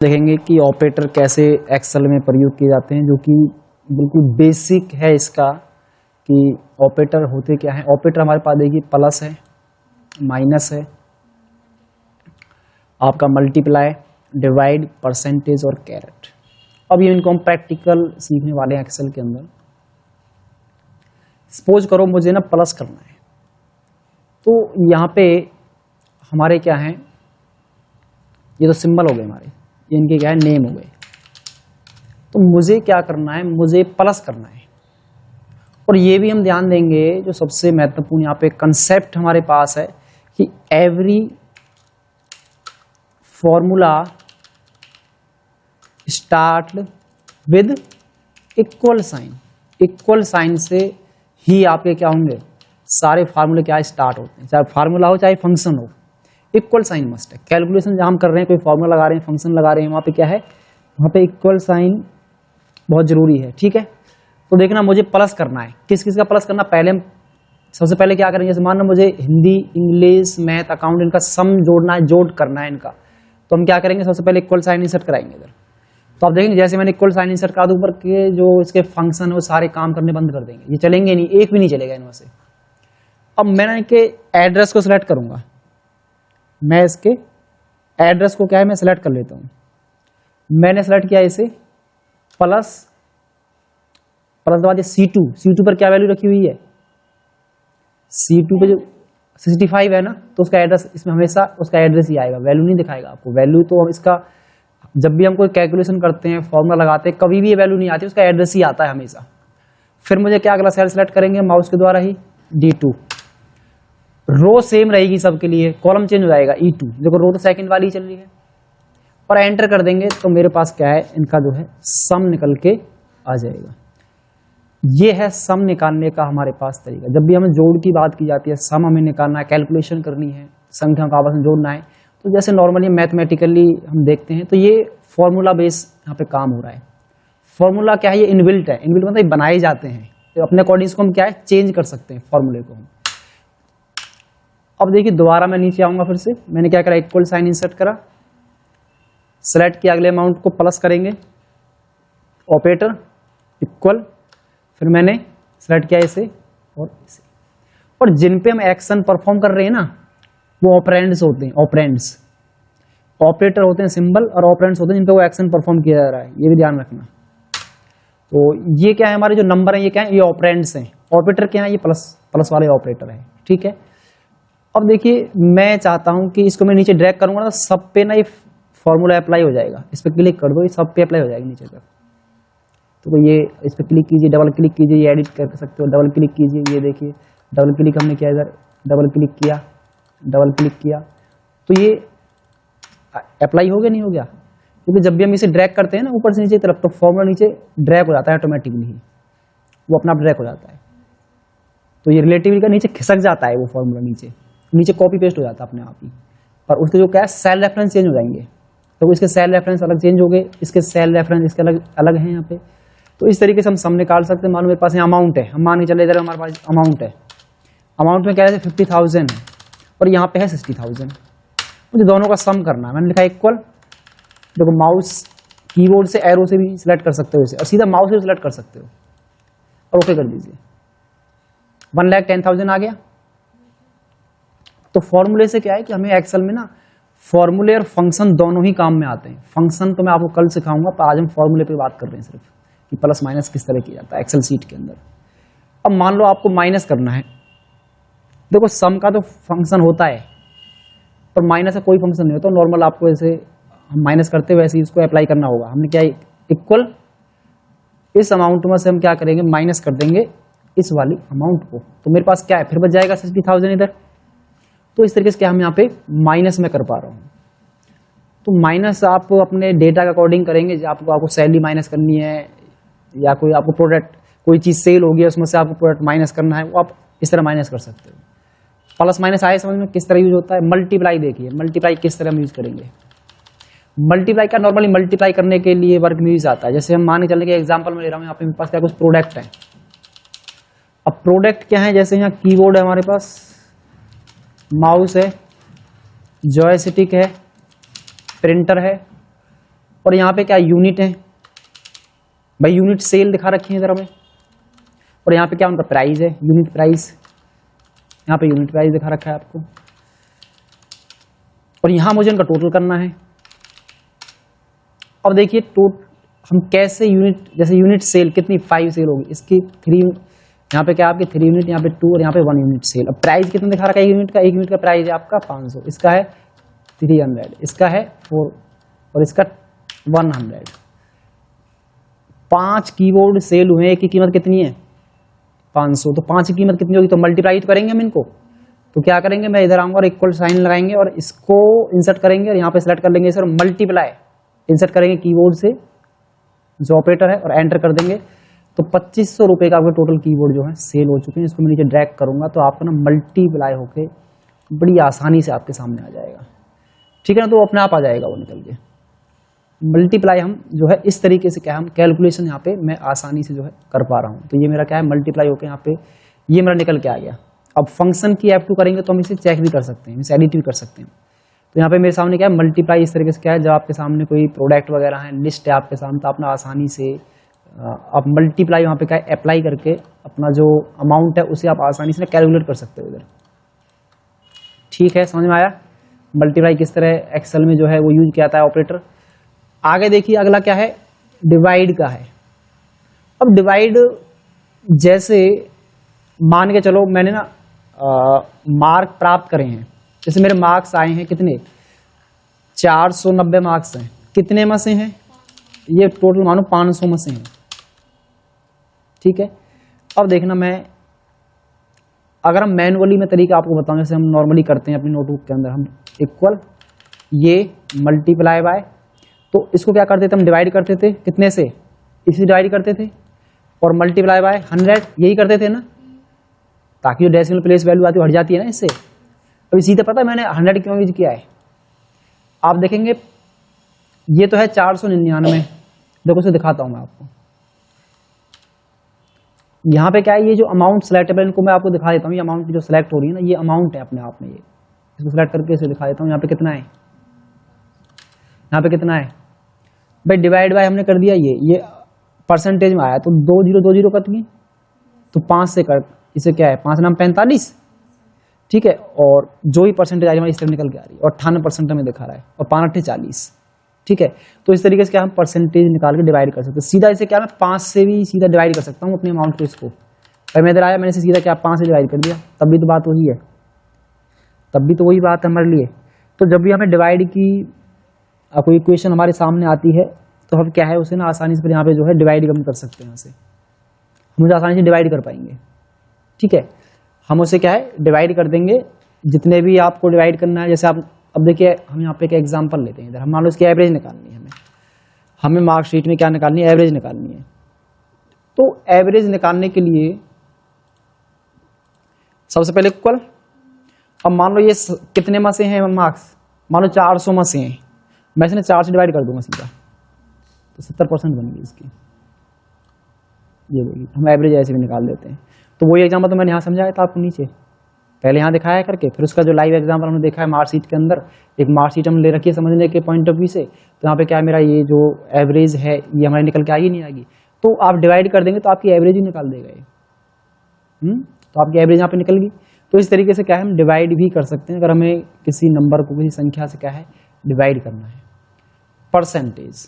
देखेंगे कि ऑपरेटर कैसे एक्सेल में प्रयोग किए जाते हैं, जो कि बिल्कुल बेसिक है इसका कि ऑपरेटर होते क्या हैं। ऑपरेटर हमारे पास देखिए प्लस है, माइनस है, आपका मल्टीप्लाई, डिवाइड, परसेंटेज और कैरेट। अब ये इनको हम प्रैक्टिकल सीखने वाले हैं एक्सेल के अंदर। सपोज करो मुझे ना प्लस करना है, तो यहाँ पे हमारे क्या हैं, ये तो सिंबल हो गए हमारे, ये इनके क्या है, नेम हो गए। तो मुझे क्या करना है, मुझे प्लस करना है। और ये भी हम ध्यान देंगे, जो सबसे महत्वपूर्ण यहाँ पे कंसेप्ट हमारे पास है कि every formula start with equal sign. Equal sign से ही आपके क्या होंगे, सारे फार्मूले क्या स्टार्ट होते हैं, चाहे फार्मूला हो चाहे फंक्शन हो, इक्वल साइन मस्ट है। कैलकुलेशन जहां हम कर रहे हैं, कोई फार्मूला लगा रहे हैं, फंक्शन लगा रहे हैं, वहां पे क्या है, वहां पे इक्वल साइन बहुत जरूरी है। ठीक है, तो देखना मुझे प्लस करना है, किस किस का प्लस करना। पहले हम सबसे पहले क्या करेंगे, जैसे मान लो मुझे हिंदी, इंग्लिश, मैथ, अकाउंट, इनका सम जोड़ना है, जोड़ करना है इनका, तो हम क्या करेंगे, सबसे पहले इक्वल साइन इंसर्ट कराएंगे इधर। तो आप देखेंगे जैसे मैंने इक्वल साइन इंसर्ट करा दूं, ऊपर के जो इसके फंक्शन है वो सारे काम करने बंद कर देंगे, ये चलेंगे नहीं, एक भी नहीं चलेगा इनमें से। अब मैं इनके एड्रेस को सिलेक्ट करूंगा, मैं इसके एड्रेस को क्या है, मैं सिलेक्ट कर लेता हूं। मैंने सिलेक्ट किया इसे प्लस, प्लस बाद C2 पर क्या वैल्यू रखी हुई है, C2 पे जो 65 है ना, तो उसका एड्रेस, इसमें हमेशा उसका एड्रेस ही आएगा, वैल्यू नहीं दिखाएगा आपको। वैल्यू तो इसका जब भी हम कोई कैलकुलेशन करते हैं, फॉर्मूला लगाते हैं, कभी भी ये वैल्यू नहीं आती, उसका एड्रेस ही आता है हमेशा। फिर मुझे क्या अगला सेल सेलेक्ट करेंगे माउस के द्वारा ही, D2। रो सेम रहेगी सबके लिए, कॉलम चेंज हो जाएगा, E2। देखो रो तो सेकंड वाली चल रही है, और एंटर कर देंगे तो मेरे पास क्या है, इनका जो है सम निकल के आ जाएगा। ये है सम निकालने का हमारे पास तरीका। जब भी हमें जोड़ की बात की जाती है, सम हमें निकालना है, कैलकुलेशन करनी है, संख्या को आपस में जोड़ना है, तो जैसे नॉर्मली मैथमेटिकली हम देखते हैं, तो ये फॉर्मूला बेस यहाँ पे काम हो रहा है। फॉर्मूला क्या है, ये इनबिल्ट है। इनबिल्ट मतलब बनाए जाते हैं, तो अपने अकॉर्डिंग इसको हम क्या है, चेंज कर सकते हैं फॉर्मूले को हम। अब देखिए दोबारा मैं नीचे आऊंगा, फिर से मैंने क्या करा, इक्वल साइन इंसर्ट करा, सेलेक्ट किया, अगले अमाउंट को प्लस करेंगे, ऑपरेटर इक्वल, फिर मैंने सेलेक्ट किया इसे और इसे। और जिन पे हम एक्शन परफॉर्म कर रहे हैं ना, वो ऑपरेंड्स होते हैं। ऑपरेंड्स, ऑपरेटर होते हैं सिंबल, और ऑपरेंड्स होते हैं जिन पे वो एक्शन परफॉर्म किया जा रहा है, ये भी ध्यान रखना। तो ये क्या है, हमारे जो नंबर है ये क्या है, ये ऑपरेंड्स हैं। ऑपरेटर क्या है, ये प्लस, प्लस वाले ऑपरेटर है। ठीक है, अब देखिए मैं चाहता हूं कि इसको मैं नीचे ड्रैग करूंगा ना, सब पे ना ये फॉर्मूला अप्लाई हो जाएगा। इस पे क्लिक कर दो, ये सब पे अप्लाई हो जाएगी नीचे तक। तो ये इस पे क्लिक कीजिए, डबल क्लिक कीजिए, ये एडिट कर सकते हो, डबल क्लिक कीजिए, ये देखिए डबल क्लिक हमने किया इधर, डबल क्लिक किया, डबल क्लिक किया, तो ये अप्लाई हो गया, नहीं हो गया? क्योंकि जब भी हम इसे ड्रैग करते हैं ना ऊपर से नीचे की तरफ, तो फॉर्मूला नीचे ड्रैग हो जाता है ऑटोमेटिकली ही, वो अपना ड्रैग हो जाता है। तो ये रिलेटिवली का नीचे खिसक जाता है, वो फॉर्मूला नीचे कॉपी पेस्ट हो जाता है अपने आप ही। और उसके जो क्या है, सेल रेफरेंस चेंज हो जाएंगे। तो इसके सेल रेफरेंस अलग चेंज हो गए, इसके सेल रेफरेंस इसके अलग अलग हैं यहाँ पे। तो इस तरीके से हम सम निकाल सकते हैं। मान लो मेरे पास यहाँ अमाउंट है, हम मान के चले इधर हमारे पास अमाउंट है, अमाउंट में क्या है 50,000 है, और यहाँ पे है 60,000। मुझे दोनों का सम करना है। मैंने लिखा इक्वल, देखो माउस कीबोर्ड से एरो से भी सिलेक्ट कर सकते हो इसे, और सीधा माउस से सिलेक्ट कर सकते हो, और ओके कर दीजिए। 1,10,000 आ गया। तो फॉर्मूले से क्या है कि हमें एक्सेल में ना फॉर्मूले और फंक्शन दोनों ही काम में आते हैं। फंक्शन तो मैं आपको कल सिखाऊंगा, पर आज हम फॉर्मूले पे बात कर रहे हैं सिर्फ, कि प्लस माइनस किस तरह किया जाता है एक्सेल सीट के अंदर। अब मान लो आपको माइनस करना है, देखो सम का तो फंक्शन होता है, पर माइनस का कोई फंक्शन नहीं होता। नॉर्मल आपको ऐसे हम माइनस करते हुए ऐसे ही इसको अप्लाई करना होगा। हमने क्या इक्वल, इस अमाउंट में से हम क्या करेंगे, माइनस कर देंगे इस वाली अमाउंट को। तो मेरे पास क्या है, फिर बच जाएगा 60,000 इधर। तो इस तरीके से क्या हम यहाँ पे माइनस में कर पा रहा हूँ। तो माइनस आप अपने डेटा के अकॉर्डिंग करेंगे, आपको सैलरी माइनस करनी है, या कोई आपको प्रोडक्ट, कोई चीज़ सेल होगी उसमें से आपको प्रोडक्ट माइनस करना है, वो आप इस तरह माइनस कर सकते हो। प्लस माइनस आए समझ में किस तरह यूज होता है। मल्टीप्लाई देखिए, मल्टीप्लाई किस तरह हम यूज करेंगे। मल्टीप्लाई का नॉर्मली मल्टीप्लाई करने के लिए वर्क में यूज आता है। जैसे हम मान के चलने के एग्जाम्पल में ले रहा हूँ, यहाँ पे मेरे पास क्या कुछ प्रोडक्ट है। अब प्रोडक्ट क्या है, जैसे यहाँ कीबोर्ड है हमारे पास, माउस है, जॉयस्टिक है, प्रिंटर है, और यहाँ पे क्या यूनिट है भाई, यूनिट सेल दिखा रखी है इधर हमें। और यहाँ पे क्या उनका प्राइस है, यूनिट प्राइस, यहाँ पे यूनिट प्राइस दिखा रखा है आपको। और यहाँ मुझे इनका टोटल करना है। अब देखिए हम कैसे यूनिट, जैसे यूनिट सेल कितनी 5 सेल होगी, इसकी 3, यहाँ पे क्या आपकी 3 यूनिट, यहाँ पे 2 और यहाँ पे 1 यूनिट सेल। अब प्राइस कितना दिखा रखा है यूनिट का, एक यूनिट का प्राइस है आपका 500, इसका है 300, इसका है 4 और इसका 100। 5 कीबोर्ड सेल हुए, एक की कीमत कितनी है 500, तो 5 की कीमत कितनी होगी, तो मल्टीप्लाई तो करेंगे हम इनको। तो क्या करेंगे, मैं इधर आऊंगा और इक्वल साइन लगाएंगे और इसको इंसर्ट करेंगे और यहाँ पे सेलेक्ट कर लेंगे सर मल्टीप्लाई, इंसर्ट करेंगे कीबोर्ड से जो ऑपरेटर है और एंटर कर देंगे। तो 2500 रुपये का आपके टोटल कीबोर्ड जो है सेल हो चुके हैं। इसको मैं नीचे ड्रैग करूंगा तो आपको ना मल्टीप्लाई होके बड़ी आसानी से आपके सामने आ जाएगा, ठीक है ना, तो अपने आप आ जाएगा वो निकल के। मल्टीप्लाई हम जो है इस तरीके से क्या हम कैलकुलेशन यहाँ पे मैं आसानी से जो है कर पा रहा हूँ। तो ये मेरा क्या है मल्टीप्लाई होकर यहाँ पे ये मेरा निकल के आ गया। अब फंक्शन की F2 करेंगे तो हम इसे चेक भी कर सकते हैं, इसे एडिट भी कर सकते हैं। तो यहाँ पे मेरे सामने क्या है मल्टीप्लाई इस तरीके से क्या है, जब आपके सामने कोई प्रोडक्ट वगैरह है, लिस्ट है आपके सामने, तो अपना आसानी से आप मल्टीप्लाई वहाँ पे क्या है अप्लाई करके अपना जो अमाउंट है उसे आप आसानी से कैलकुलेट कर सकते हो इधर। ठीक है, समझ में आया मल्टीप्लाई किस तरह एक्सेल में जो है वो यूज किया जाता है ऑपरेटर। आगे देखिए अगला क्या है, डिवाइड का है। अब डिवाइड जैसे मान के चलो मैंने ना मार्क प्राप्त करे हैं, जैसे मेरे मार्क्स आए हैं कितने 490 मार्क्स हैं, कितने में से हैं ये टोटल मानो 500 में से हैं, ठीक है। अब देखना मैं अगर हम मैनुअली में तरीका आपको बताऊं, जैसे हम नॉर्मली करते हैं अपनी नोटबुक के अंदर, हम इक्वल ये मल्टीप्लाई बाय, तो इसको क्या करते थे हम डिवाइड करते थे कितने से, इसी डिवाइड करते थे और मल्टीप्लाई बाय 100 यही करते थे ना, ताकि जो डेसिमल प्लेस वैल्यू आती है हट जाती है ना इससे। अभी सीधे पता है मैंने 100 क्यों यूज किया है, आप देखेंगे ये तो है 499, देखो उसे दिखाता हूं मैं आपको। यहाँ पे क्या है ये जो अमाउंट सेलेक्टेबल, इनको मैं आपको दिखा देता हूँ, ये अमाउंट की जो सिलेक्ट हो रही है ना ये अमाउंट है अपने आप में, ये इसको सिलेक्ट करके इसे दिखा देता हूँ। यहाँ पे कितना है, यहाँ पे कितना है भाई, डिवाइड बाय हमने कर दिया, ये परसेंटेज में आया तो 2020 कट गई, तो 5 से कट, इसे क्या है 5 नाम 45, ठीक है। और जो ही परसेंटेज आ रही है इस तरह निकल के आ रही है और 98% हमें दिखा रहा है और 5 40, ठीक है। तो इस तरीके से क्या हम परसेंटेज निकाल के डिवाइड कर सकते हैं। सीधा इसे क्या मैं 5 से भी सीधा डिवाइड कर सकता हूँ अपने अमाउंट को, इसको भाई मैं इधर आया मैंने इसे सीधा क्या 5 से डिवाइड कर दिया, तब भी तो बात वही है, तब भी तो वही बात है हमारे लिए। तो जब भी हमें डिवाइड की कोई इक्वेशन हमारे सामने आती है तो हम क्या है उसे ना आसानी से यहाँ पे जो है डिवाइड हम कर सकते हैं, यहाँ से हम उसे आसानी से डिवाइड कर पाएंगे, ठीक है। हम उसे क्या है डिवाइड कर देंगे जितने भी आपको डिवाइड करना है। जैसे आप अब देखिए हम यहाँ पे एक एग्जांपल लेते हैं, इधर हम मान लो इसकी एवरेज निकालनी है, हमें मार्कशीट में क्या निकालनी है, एवरेज निकालनी है। तो एवरेज निकालने के लिए सबसे पहले इक्वल, अब मान लो ये कितने में से हैं मार्क्स, मान लो 400 में से हैं, मैं इसने 4 से डिवाइड कर दूंगा सीधा, तो 70% बनेगी इसकी, ये होगी। हम एवरेज ऐसे भी निकाल देते हैं। तो वही एग्जाम्पल तो मैंने यहाँ समझाया था आपको नीचे, पहले यहाँ दिखाया करके, फिर उसका जो लाइव एग्जाम्पल हमने देखा है मार्कशीट के अंदर, एक मार्कशीट हमने ले रखी है समझने के पॉइंट ऑफ व्यू से। तो यहाँ पे क्या है मेरा ये जो एवरेज है ये हमारे निकल के आएगी नहीं आएगी, तो आप डिवाइड कर देंगे तो आपकी एवरेज ही निकाल देगा ये, तो आपकी एवरेज यहाँ पे निकल गई। तो इस तरीके से क्या है हम डिवाइड भी कर सकते हैं अगर हमें किसी नंबर को किसी संख्या से क्या है डिवाइड करना है। परसेंटेज,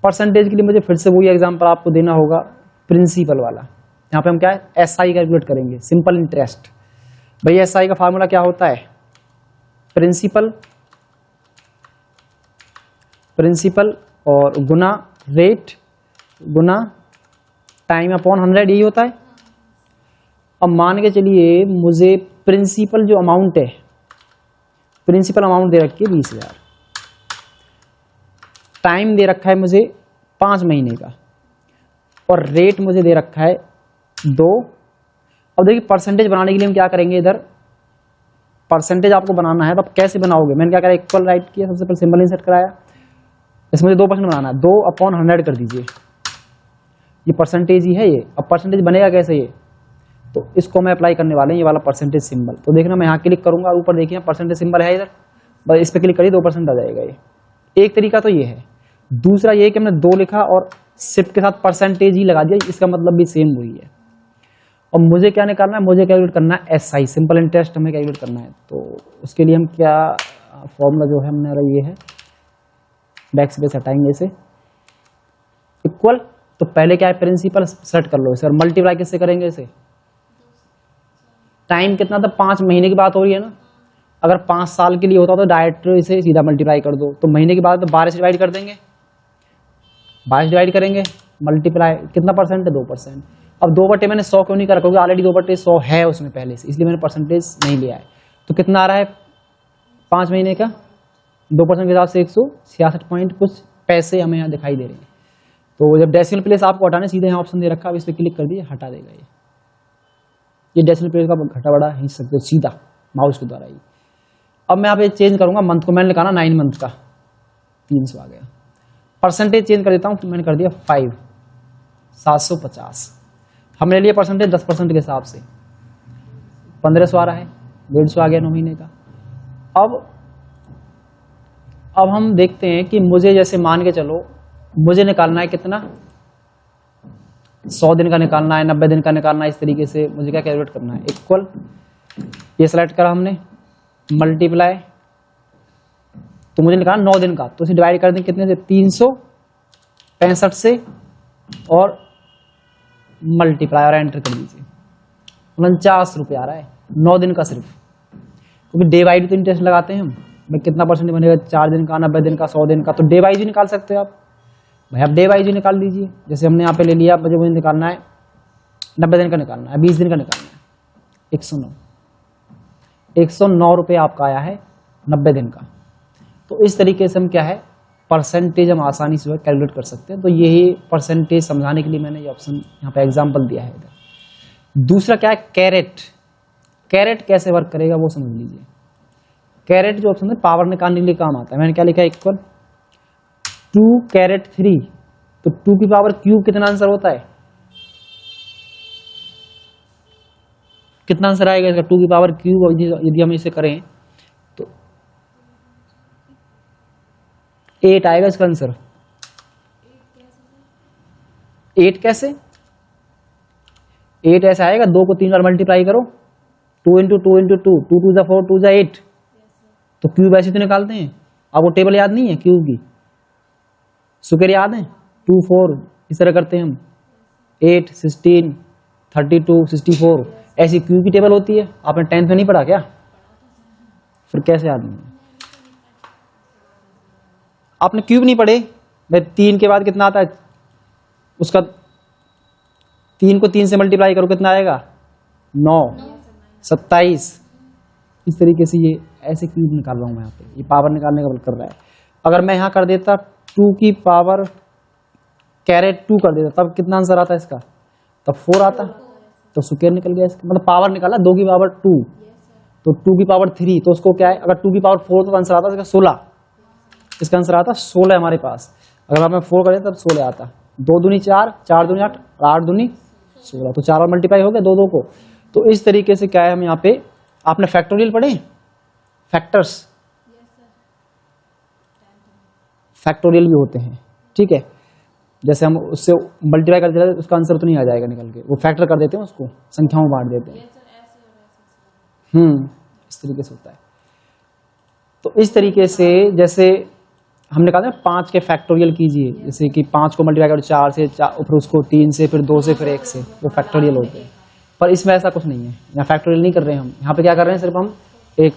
परसेंटेज के लिए मुझे फिर से वही एग्जांपल आपको देना होगा प्रिंसिपल वाला। यहाँ पे हम क्या है एसआई कैलकुलेट करेंगे, सिंपल इंटरेस्ट। भाई एसआई का फार्मूला क्या होता है, प्रिंसिपल, प्रिंसिपल और गुना रेट गुना टाइम अपॉन 100, यही होता है। अब मान के चलिए मुझे प्रिंसिपल जो अमाउंट है, प्रिंसिपल अमाउंट दे रखी है 20,000, टाइम दे रखा है मुझे 5 महीने का और रेट मुझे दे रखा है 2। अब देखिए परसेंटेज बनाने के लिए हम क्या करेंगे, इधर परसेंटेज आपको बनाना है तो आप कैसे बनाओगे, मैंने क्या करा इक्वल राइट किया, सबसे पहले सिंबल इंसर्ट कराया, इसमें मुझे 2% बनाना है, 2/100 कर दीजिए, ये परसेंटेज ही है ये। अब परसेंटेज बनेगा कैसे ये, तो इसको मैं अप्लाई करने वाले हैं ये वाला परसेंटेज सिंबल। तो देखना मैं यहाँ क्लिक करूंगा, ऊपर देखिए परसेंटेज सिंबल है इधर, बस इस पर क्लिक करिए 2% आ जाएगा ये। एक तरीका तो ये है। दूसरा ये कि हमने 2 लिखा और शिफ्ट के साथ परसेंटेज ही लगा दिया, इसका मतलब भी सेम वही है। और मुझे क्या निकालना है, मुझे कैलकुलेट करना है SI, सिंपल इंटरेस्ट हमें कैलकुलेट करना है। तो उसके लिए हम क्या फॉर्मूला जो है हमारा ये है, बैक स्पेस हटाएंगे इसे, इक्वल, तो पहले क्या है प्रिंसिपल सेट कर लो इसे, और मल्टीप्लाई किससे करेंगे इसे, टाइम कितना था 5 महीने की बात हो रही है ना, अगर 5 साल के लिए होता तो डायरेक्ट इसे सीधा मल्टीप्लाई कर दो, तो महीने के बाद तो 12 से डिवाइड कर देंगे, 22 डिवाइड करेंगे, मल्टीप्लाई कितना परसेंट है 2%। अब 2/, मैंने 100 क्यों नहीं करा, क्योंकि ऑलरेडी 2/100 है उसमें पहले से, इसलिए मैंने परसेंटेज नहीं लिया है। तो कितना आ रहा है 5 महीने का, 2% के हिसाब से 166 पॉइंट कुछ पैसे हमें यहाँ दिखाई दे रहे हैं। तो जब डेसिमल प्लेस आपको हटाने, सीधे यहाँ ऑप्शन दे रखा है, अब इस पर क्लिक कर दिए, हटा देगा ये डेसिमल प्लेस का घटा बड़ा ही सकते हो सीधा माउस के द्वारा ही। अब मैं यहाँ पे चेंज करूंगा मंथ को, मैंने निकाला 9 मंथ का 300 आ गया, परसेंटेज चेंज कर देता हूँ, तो मैंने कर दिया 5, 750। हमने लिया परसेंटेज 10% के हिसाब से, 1500 आ रहा है, 150 आ गया 9 महीने का। अब हम देखते हैं कि मुझे जैसे मान के चलो, मुझे निकालना है कितना, 100 दिन का निकालना है, 90 दिन का निकालना है, इस तरीके से मुझे क्या कैलकुलेट करना है, इक्वल, ये सेलेक्ट करा हमने, मल्टीप्लाई, तो मुझे निकालना 9 दिन का, तो इसे डिवाइड कर दें कितने से, 365 से, और मल्टीप्लाई और एंटर कर दीजिए, 49 रुपये आ रहा है 9 दिन का सिर्फ, क्योंकि डे वाइज तो इंटरेस्ट लगाते हैं हम, भाई कितना परसेंट बनेगा, 4 दिन का, 90 दिन का, 100 दिन का, तो डे वाइज भी निकाल सकते हो आप भाई, आप डे वाइज ही निकाल लीजिए। जैसे हमने यहाँ पे ले लिया, मुझे निकालना है 90 दिन का निकालना है, 20 दिन का निकालना है, 109 रुपये आपका आया है 90 दिन का। तो इस तरीके से हम क्या है परसेंटेज हम आसानी से कैलकुलेट कर सकते हैं। तो यही परसेंटेज समझाने के लिए मैंने ये ऑप्शन यहाँ पे एग्जाम्पल दिया है इधर। दूसरा क्या है कैरेट, कैरेट कैसे वर्क करेगा वो समझ लीजिए। कैरेट जो ऑप्शन है पावर निकालने के लिए काम आता है। मैंने क्या लिखा है, इक्वल 2 कैरेट 3, तो 2 की पावर क्यूब कितना आंसर होता है, कितना आंसर आएगा इसका 2 की पावर क्यूब, यदि हम इसे करें तो 8 आएगा इसका आंसर। 8 कैसे, 8 ऐसा आएगा, 2 को 3 बार मल्टीप्लाई करो, 2 इंटू 2 इंटू 2, 2 2 4 2 8, तो क्यूब ऐसे तो निकालते हैं। अब वो टेबल याद नहीं है क्यूब की, सुकेर याद है, 2 4 इस तरह करते हैं हम, 8 16 32 64, ऐसी क्यूब की टेबल होती है। आपने 10th में नहीं पढ़ा क्या, फिर कैसे याद नहीं, आपने क्यूब नहीं पढ़े। मैं 3 के बाद कितना आता है उसका, 3 को 3 से मल्टीप्लाई करो कितना आएगा 9 27। इस तरीके से ये ऐसे क्यूब निकाल रहा हूं मैं यहाँ पे, ये पावर निकालने का बल कर रहा है। अगर मैं यहाँ कर देता 2 की पावर कैरेट 2 कर देता, तब कितना आंसर आता है इसका, तब 4 आता, तो सुकेर निकल गया इसका, मतलब पावर निकाला 2 की पावर 2, तो 2 की पावर 3, तो उसको क्या है, अगर 2 की पावर 4 तो आंसर आता इसका 16, इसका आंसर आता 16 हमारे पास। अगर आप 4 करें तब 16 आता, 2 दूनी 4, 4 दूनी 8, 8 दूनी 16, तो 4 और मल्टीप्लाई हो गया 2 2 को। तो इस तरीके से क्या है, हम यहाँ पे, आपने फैक्टोरियल पढ़े, फैक्टर्स, फैक्टोरियल भी होते हैं, ठीक है। जैसे हम उससे मल्टीप्लाई कर देते हैं उसका आंसर तो नहीं आ जाएगा निकल के, वो फैक्टर कर देते हैं, उसको संख्याओं में बांट देते हैं। इस तरीके से होता है। तो इस तरीके से जैसे हमने कहा था 5 के फैक्टोरियल कीजिए, जैसे कि 5 को मल्टीप्लाई करो 4 से, फिर उसको 3 से, फिर 2 से, फिर 1 से, वो फैक्टोरियल होते हैं। पर इसमें ऐसा कुछ नहीं है, यहाँ फैक्टोरियल नहीं कर रहे हैं हम, यहाँ पे क्या कर रहे हैं, सिर्फ हम एक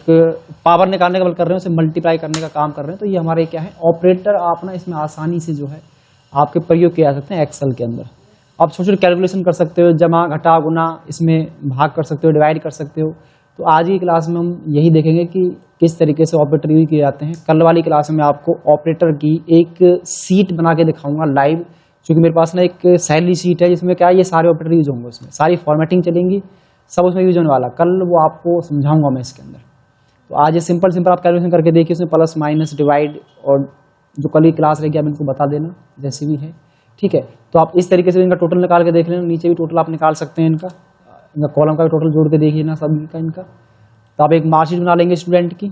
पावर निकालने का बल कर रहे हैं, उसे मल्टीप्लाई करने का काम कर रहे हैं। तो ये हमारे क्या है ऑपरेटर, आप ना इसमें आसानी से जो है आपके प्रयोग किया जा सकते हैं एक्सेल के अंदर। आप छोटे छोटे कैलकुलेशन कर सकते हो, जमा घटा गुना, इसमें भाग कर सकते हो, डिवाइड कर सकते हो। तो आज की क्लास में हम यही देखेंगे कि किस तरीके से ऑपरेटर यूज किए जाते हैं। कल वाली क्लास में आपको ऑपरेटर की एक सीट बना के दिखाऊंगा लाइव, क्योंकि मेरे पास ना एक सैलरी सीट है जिसमें क्या है ये सारे ऑपरेटर यूज होंगे, उसमें सारी फॉर्मेटिंग चलेंगी, सब उसमें यूज होने वाला। कल वो आपको समझाऊंगा मैं इसके अंदर। तो आज ये सिंपल आप कैलकुलेशन करके देखिए, उसमें प्लस माइनस डिवाइड, और जो कल की क्लास रहेगी आप इनको बता देना जैसे भी है, ठीक है। तो आप इस तरीके से इनका टोटल निकाल के देख लेना, नीचे भी टोटल आप निकाल सकते हैं इनका कॉलम का भी टोटल जोड़ के देखिए ना सभी का इनका। तो आप एक मार्कशीट बना लेंगे स्टूडेंट की,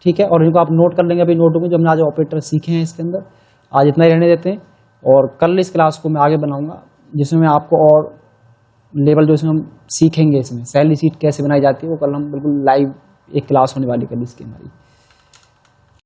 ठीक है, और इनको आप नोट कर लेंगे अभी नोटों में जो हमने आज ऑपरेटर सीखे हैं इसके अंदर। आज इतना ही रहने देते हैं और कल इस क्लास को मैं आगे बनाऊंगा जिसमें मैं आपको और लेवल जो इसमें हम सीखेंगे, इसमें सैलरी शीट कैसे बनाई जाती है वो कल हम बिल्कुल लाइव एक क्लास होने वाली कल इसकी हमारी।